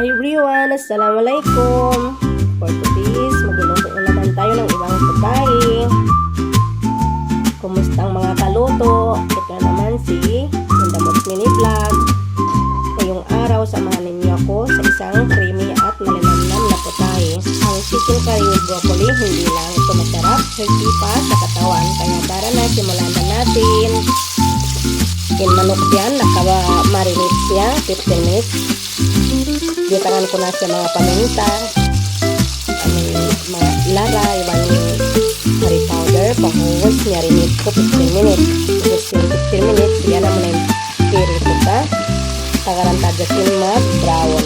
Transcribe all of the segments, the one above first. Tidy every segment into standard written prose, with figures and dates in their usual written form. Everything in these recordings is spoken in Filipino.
Hi everyone! Assalamualaikum! For today's, magluluto na naman tayo ng ibang pagkain. Kumusta ang mga kaluto? Ito na naman si Indamots Mini Vlog. Ngayong araw, samahan ninyo ako sa isang creamy at malinamnam na putahe. Ang chicken curry with broccoli, hindi lang ito masarap, healthy pa sa katawan. Kaya tara na, simulan na natin. Manok yan, naka-marinate siya, 15 minutes. Gitangan ko na siya mga paminta, mga lara, ibang curry powder, pang-wash niya, rinate ko 15 minutes. Tapos yung 15 minutes, yan naman yung curry ko ka. Tagaranta dyan mag-brown.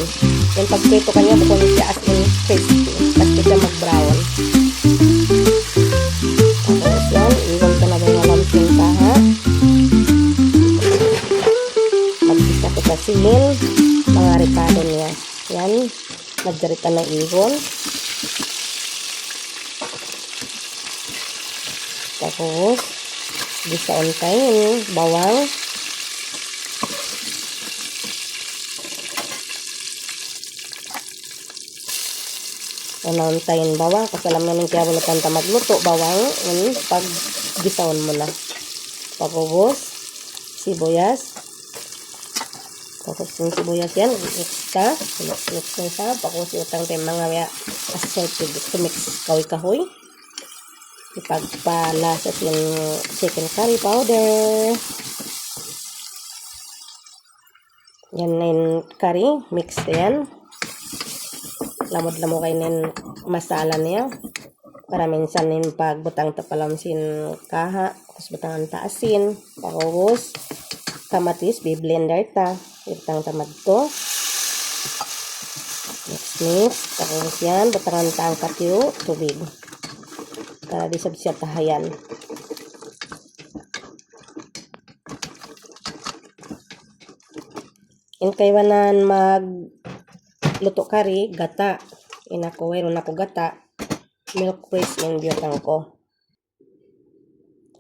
Yung pagprito kanya, bukon siya as in crispy. Basta siya mag-brown. Tapos yan, iwan ko na ba yung alamsing kaha. Mag-isa ko sa simil, mga ricado niya. Yan, nagdarita ng ihon. Tapos, gisaon tayo yung bawang. Unaon tayo yung bawang. Kasi alam namin kaya wala tanta magluto. Bawang, pag gisaon mo na. Tapos, sibuyas. Tapos yung sibuyas yan, mix ka. Mix na siya. Tapos yung utang tayo mga assorted to mix kahoy-kahoy. Ipagpalasas yung chicken curry powder. Yan na yung curry. Mix na yan. Lamod-lamo kayo ng masala niya. Para minsan yung pagbutang tapalamsin kaha. Tapos butangan taasin. Tapos kamatis, bi-blender ta. Itang tamad to. Mix. Tapos yan, butangan ta ang katyo, tubig. Para di siya tahayan. In kaywanan luto curry, gata. Inako, mayroon ako gata. Milk crisp yung biyotang ko.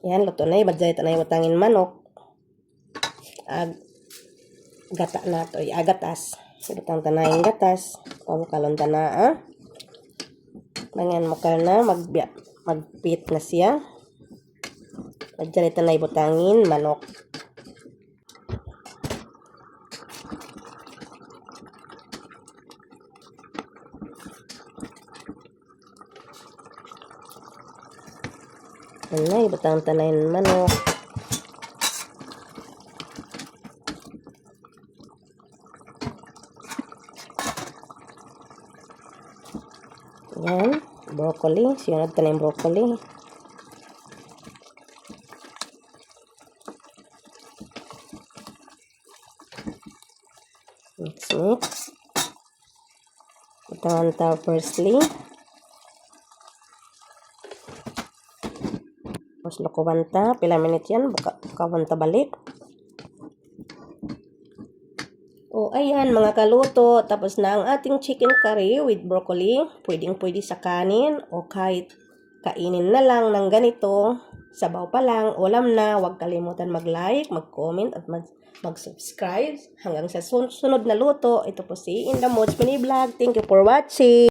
Yan, luto na. Ibadjay na yung utangin manok. Gata na to, agatas. Ibutang tanay yung gatas. Pamukalon na, Mangan makal na, magpit na siya. Ibadjay na ibutangin manok. Ano, ibutang tanay yung manok. Yan, broccoli. Sinunod ka na yung broccoli. Mix. Itangan ta firstly. Tapos lukuban ta. Pila minute yan. Bukawan ta balik. O, ayan mga kaluto. Tapos na ang ating chicken curry with broccoli. Pwedeng-pwede sa kanin o kahit kainin na lang ng ganito. Sabaw pa lang, ulam na. Huwag kalimutan mag-like, mag-comment at mag-subscribe. Hanggang sa sunod na luto. Ito po si Indamots Mini Vlog. Thank you for watching.